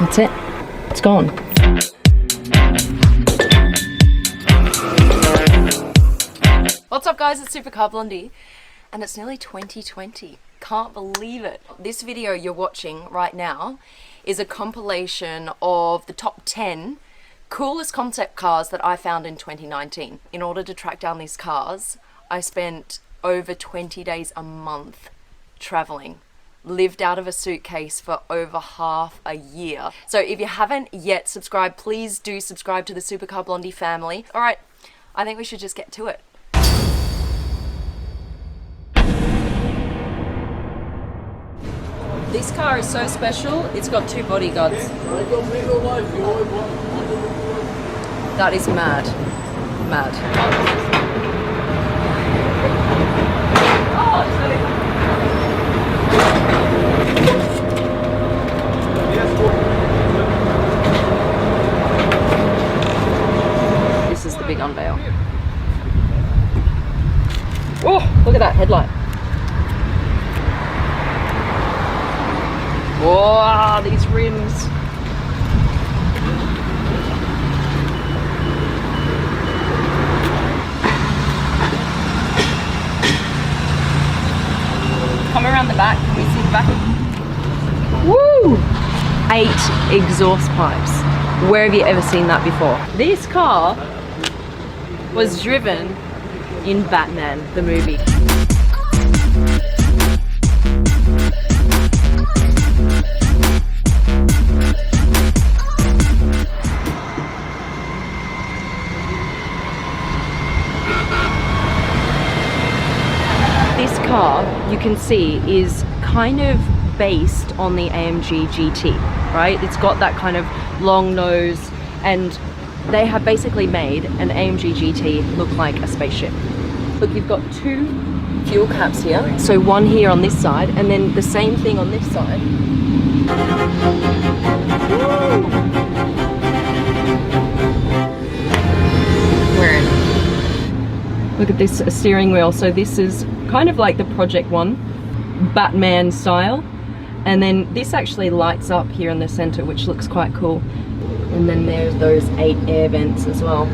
That's it. It's gone. What's up guys, it's Supercar Blondie and it's nearly 2020. Can't believe it. This video you're watching right now is a compilation of the top 10 coolest concept cars that I found in 2019. In order to track down these cars, I spent over 20 days a month traveling. Lived out of a suitcase for over half a year. So if you haven't yet subscribed, please do subscribe to the Supercar Blondie family. All right, I think we should just get to it. This car is so special, it's got 2 bodyguards. That is mad. Mad. This is the big unveil. Oh, look at that headlight. Wow, these rims. Come around the back, can we see the back? Woo! 8 exhaust pipes. Where have you ever seen that before? This car was driven in Batman, the movie. This car, you can see, is kind of based on the AMG GT, right? It's got that kind of long nose, and they have basically made an AMG GT look like a spaceship. Look, you've got 2 fuel caps here. So one here on this side, and then the same thing on this side. Woo! We're in. Look at this steering wheel. So this is kind of like the Project One Batman style, and then this actually lights up here in the center, which looks quite cool. And then there's those 8 air vents as well.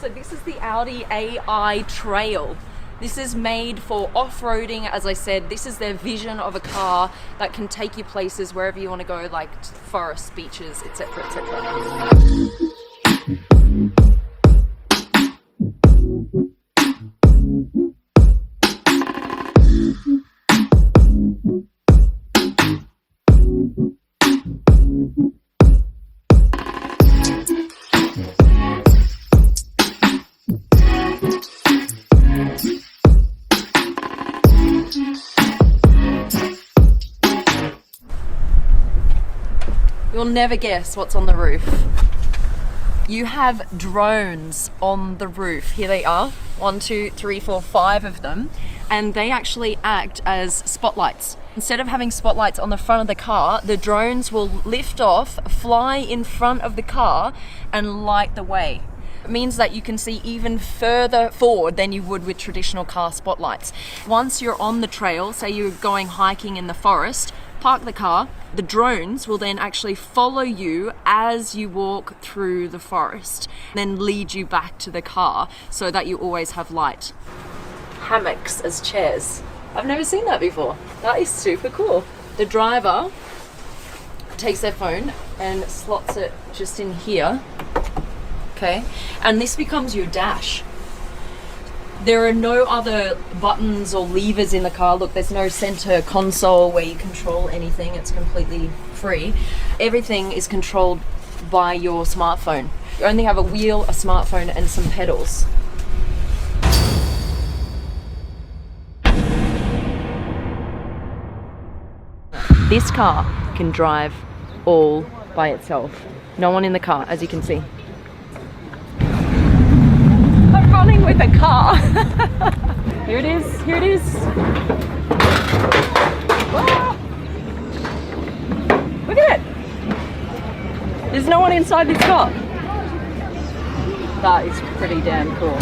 So this is the Audi AI Trail. This is made for off-roading. As I said, this is their vision of a car that can take you places wherever you want to go, like forests, beaches, etc, etc. You'll never guess what's on the roof. You have drones on the roof. Here they are, 1, 2, 3, 4, 5 of them, and they actually act as spotlights. Instead of having spotlights on the front of the car, the drones will lift off, fly in front of the car, and light the way. It means that you can see even further forward than you would with traditional car spotlights. Once you're on the trail, say you're going hiking in the forest, park the car, the drones will then actually follow you as you walk through the forest, then lead you back to the car so that you always have light. Hammocks as chairs. I've never seen that before. That is super cool. The driver takes their phone and slots it just in here. Okay, and this becomes your dash. There are no other buttons or levers in the car. Look, there's no center console where you control anything. It's completely free. Everything is controlled by your smartphone. You only have a wheel, a smartphone, and some pedals. This car can drive all by itself. No one in the car, as you can see. I'm running with a car. Here it is, here it is. Wow. Look at it. There's no one inside this car. That is pretty damn cool.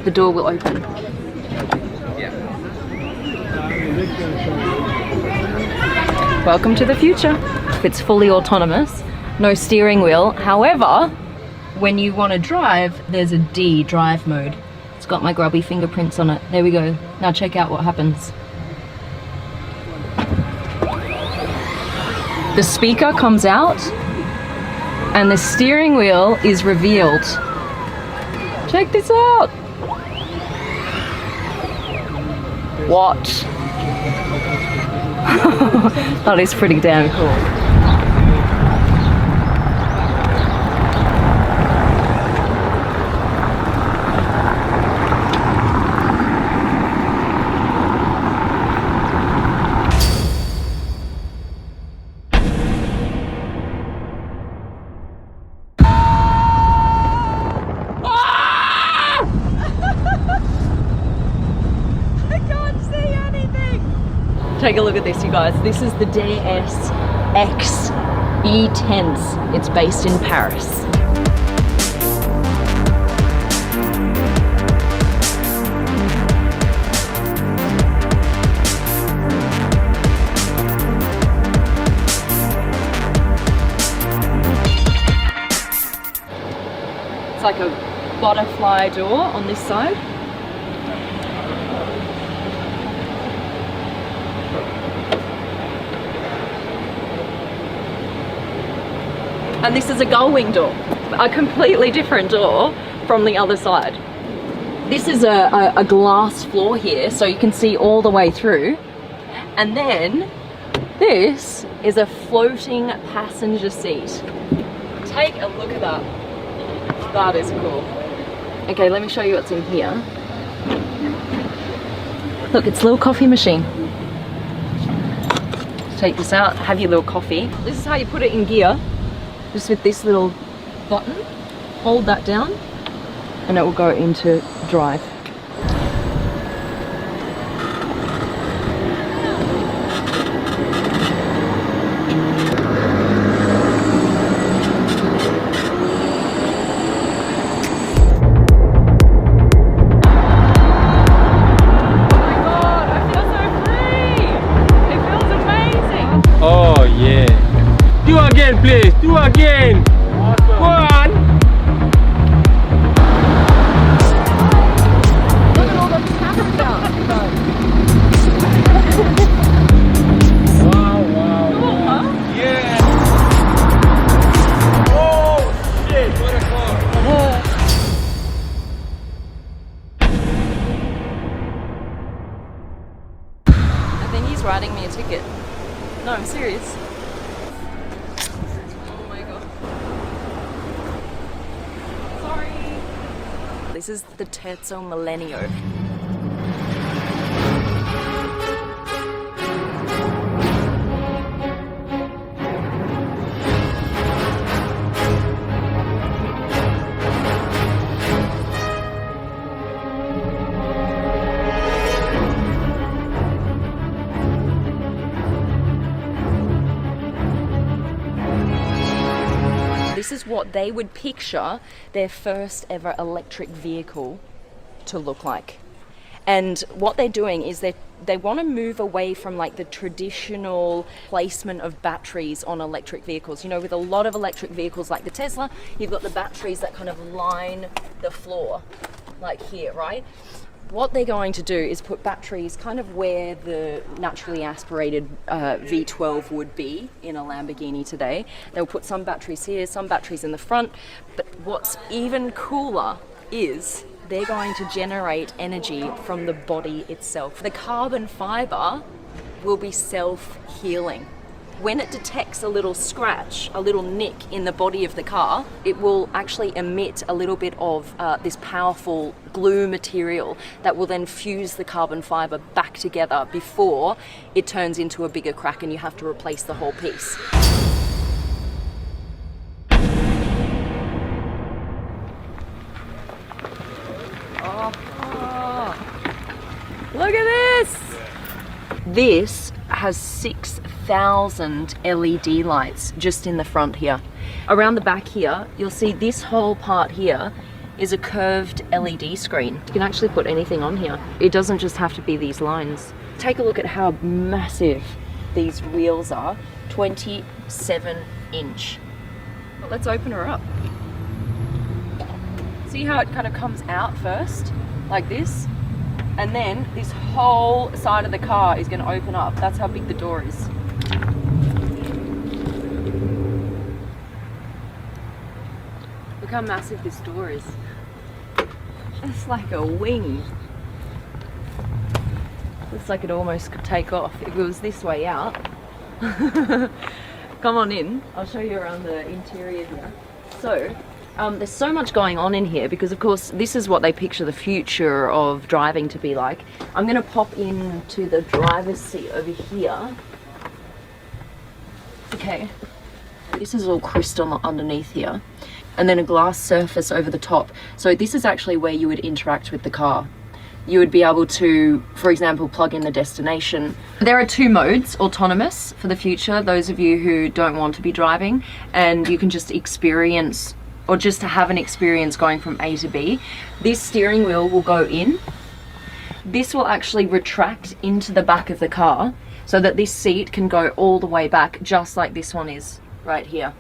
The door will open. Welcome to the future. It's fully autonomous, no steering wheel. However, when you want to drive, there's a D, drive mode. It's got my grubby fingerprints on it. There we go. Now check out what happens. The speaker comes out and the steering wheel is revealed. Check this out. What? That is pretty damn cool. Take a look at this, you guys. This is the DS X E-Tense. It's based in Paris. It's like a butterfly door on this side. And this is a gull wing door, a completely different door from the other side. This is a glass floor here, so you can see all the way through. And then this is a floating passenger seat. Take a look at that. That is cool. Okay, let me show you what's in here. Look, it's a little coffee machine. Take this out, have your little coffee. This is how you put it in gear. Just with this little button, hold that down and it will go into drive. Oh my God, I feel so free! It feels amazing! Oh yeah. Do again, please. Do again. Awesome. Go on. Look at all the cameras out. Wow, wow. Cool, huh? Yeah. Oh shit! What a car. I think he's writing me a ticket. No, I'm serious. This is the Terzo Millennio. This is what they would picture their first ever electric vehicle to look like. And what they're doing is they want to move away from like the traditional placement of batteries on electric vehicles. You know, with a lot of electric vehicles like the Tesla, you've got the batteries that kind of line the floor, like here, right? What they're going to do is put batteries kind of where the naturally aspirated V12 would be in a Lamborghini today. They'll put some batteries here, some batteries in the front, but what's even cooler is they're going to generate energy from the body itself. The carbon fiber will be self-healing. When it detects a little scratch, a little nick in the body of the car, it will actually emit a little bit of this powerful glue material that will then fuse the carbon fiber back together before it turns into a bigger crack and you have to replace the whole piece. Look at this! This has 6,000 LED lights just in the front here. Around the back here, you'll see this whole part here is a curved LED screen. You can actually put anything on here. It doesn't just have to be these lines. Take a look at how massive these wheels are. 27 inch. But let's open her up. See how it kind of comes out first, like this? And then this whole side of the car is going to open up. That's how big the door is. Look how massive this door is. It's like a wing. Looks like it almost could take off if it was this way out. Come on in. I'll show you around the interior here. So, there's so much going on in here because of course this is what they picture the future of driving to be like. I'm going to pop into the driver's seat over here. Okay, this is all crystal underneath here and then a glass surface over the top. So this is actually where you would interact with the car. You would be able to, for example, plug in the destination. There are 2 modes, autonomous for the future, those of you who don't want to be driving, and you can just experience or just to have an experience going from A to B. This steering wheel will go in. This will actually retract into the back of the car so that this seat can go all the way back, just like this one is right here.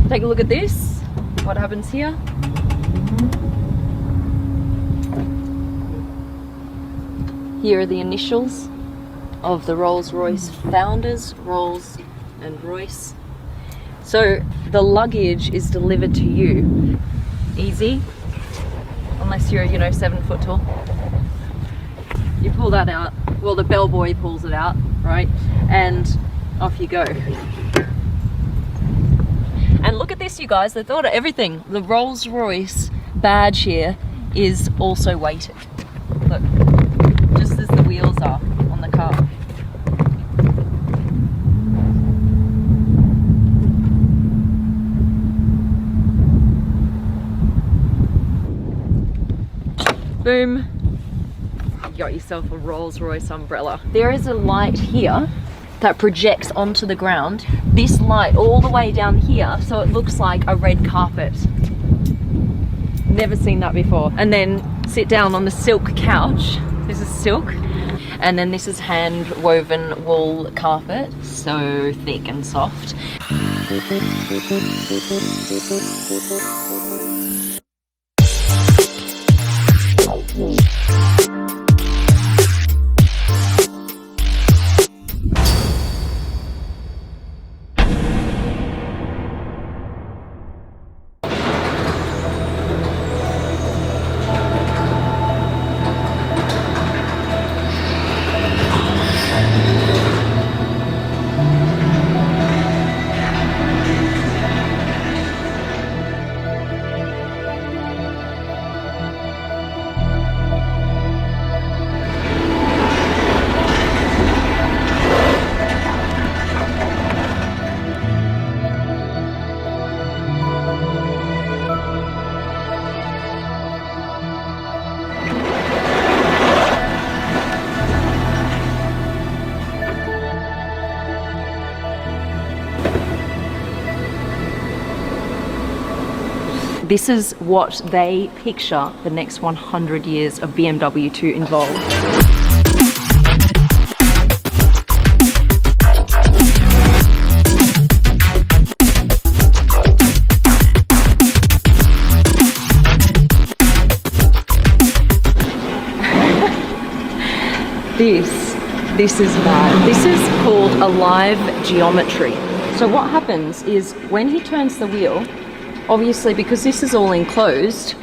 Take a look at this. What happens here? Here are the initials of the Rolls-Royce founders, Rolls and Royce. So the luggage is delivered to you. Easy, unless you're, 7 foot tall. You pull that out, well, the bellboy pulls it out, right? And off you go. And look at this, you guys, they thought of everything. The Rolls-Royce badge here is also weighted. Look, just as the wheels are on the car. Boom. You got yourself a Rolls-Royce umbrella. There is a light here that projects onto the ground. This light all the way down here, so it looks like a red carpet. Never seen that before. And then sit down on the silk couch. This is silk. And then this is hand woven wool carpet, so thick and soft. This is what they picture the next 100 years of BMW to involve. This is mad. This is called a live geometry. So what happens is when he turns the wheel, obviously because this is all enclosed,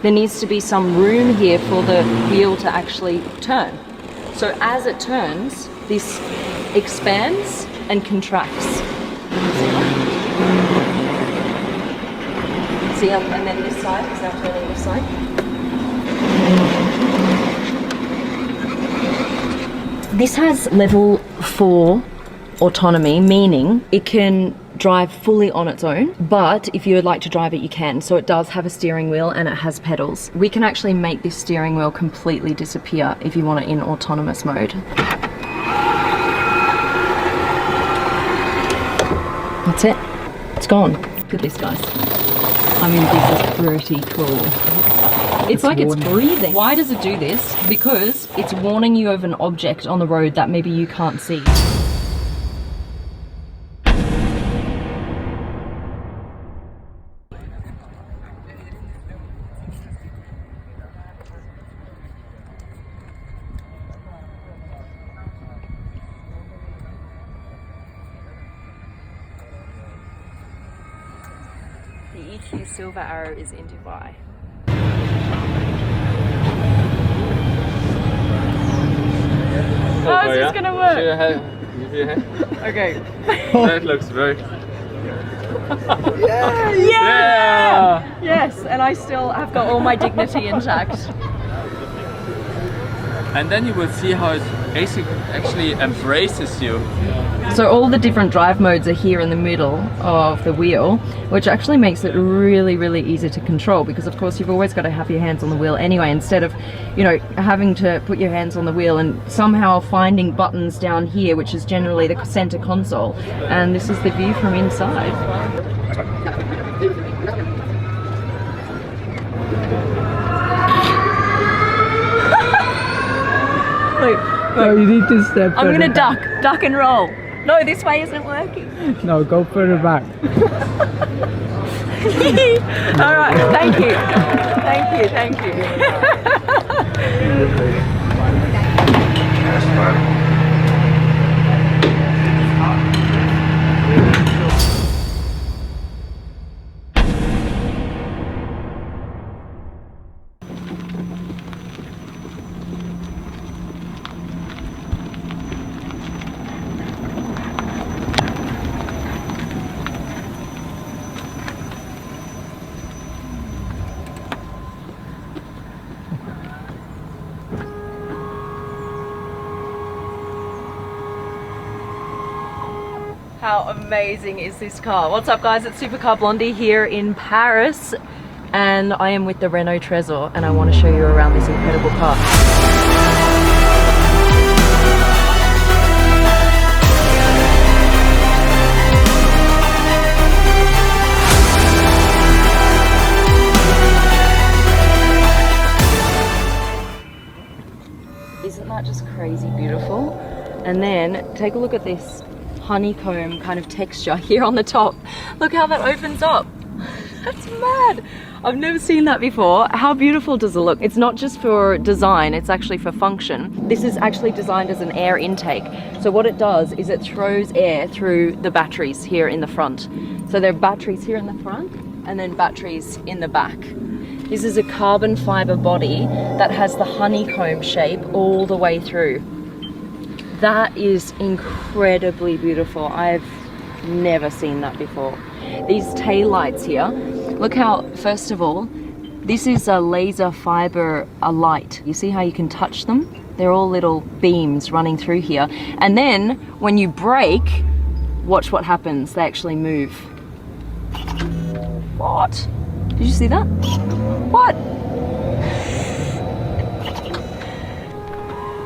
there needs to be some room here for the wheel to actually turn. So as it turns, this expands and contracts. See that? See, and then this side is now turning this side. This has level 4 autonomy, meaning it can drive fully on its own, but if you would like to drive it, you can. So it does have a steering wheel and it has pedals. We can actually make this steering wheel completely disappear if you want it in autonomous mode. That's it. It's gone. Look at this, guys. I mean, this is pretty cool. It's like it's breathing. Why does it do this? Because it's warning you of an object on the road that maybe you can't see. The EQ Silver Arrow is in Dubai. How is this gonna work? Okay. That looks very... Yeah! Yes, and I still have got all my dignity intact. And then you will see how it actually embraces you. So all the different drive modes are here in the middle of the wheel, which actually makes it really, really easy to control, because of course you've always got to have your hands on the wheel anyway, instead of, you know, having to put your hands on the wheel and somehow finding buttons down here, which is generally the center console. And this is the view from inside. Look, No, you need to step I'm gonna back. duck and roll. No, this way isn't working. No, go further back. All right, thank you. Thank you. How amazing is this car? What's up, guys? It's Supercar Blondie here in Paris, and I am with the Renault Trezor, and I want to show you around this incredible car. Isn't that just crazy beautiful? And then take a look at this honeycomb kind of texture here on the top. Look how that opens up. That's mad. I've never seen that before. How beautiful does it look? It's not just for design, it's actually for function. This is actually designed as an air intake. So what it does is it throws air through the batteries here in the front. So there are batteries here in the front and then batteries in the back. This is a carbon fiber body that has the honeycomb shape all the way through. That is incredibly beautiful. I've never seen that before. These tail lights here, look how, first of all, this is a laser fiber light. You see how you can touch them? They're all little beams running through here. And then when you brake, watch what happens. They actually move. What? Did you see that? What?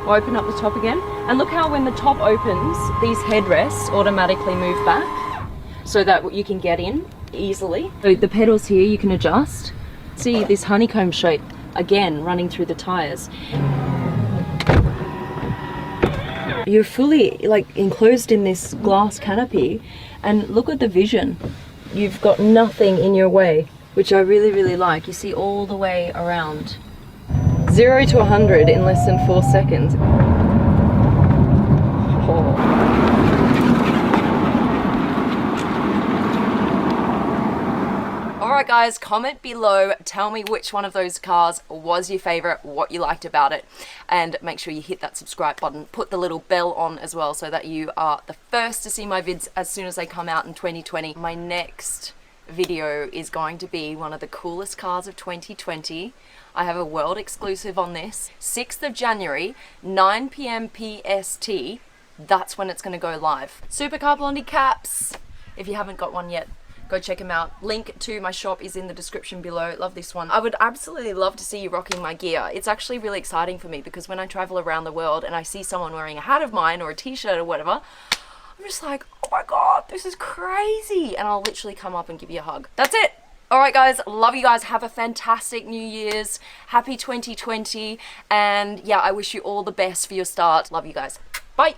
I'll open up the top again. And look how when the top opens, these headrests automatically move back so that you can get in easily. So the pedals here you can adjust. See this honeycomb shape again running through the tires. You're fully like enclosed in this glass canopy, and look at the vision. You've got nothing in your way, which I really, really like. You see all the way around. 0 to 100 in less than 4 seconds. Oh. Alright guys, comment below, tell me which one of those cars was your favourite, what you liked about it, and make sure you hit that subscribe button, put the little bell on as well so that you are the first to see my vids as soon as they come out in 2020. My next video is going to be one of the coolest cars of 2020. I have a world exclusive on this. 6th of January, 9 p.m. PST. That's when it's going to go live. Supercar Blondie caps. If you haven't got one yet, go check them out. Link to my shop is in the description below. Love this one. I would absolutely love to see you rocking my gear. It's actually really exciting for me because when I travel around the world and I see someone wearing a hat of mine or a t-shirt or whatever, I'm just like, oh my god, this is crazy. And I'll literally come up and give you a hug. That's it. All right, guys, love you guys. Have a fantastic New Year's. Happy 2020. And yeah, I wish you all the best for your start. Love you guys. Bye.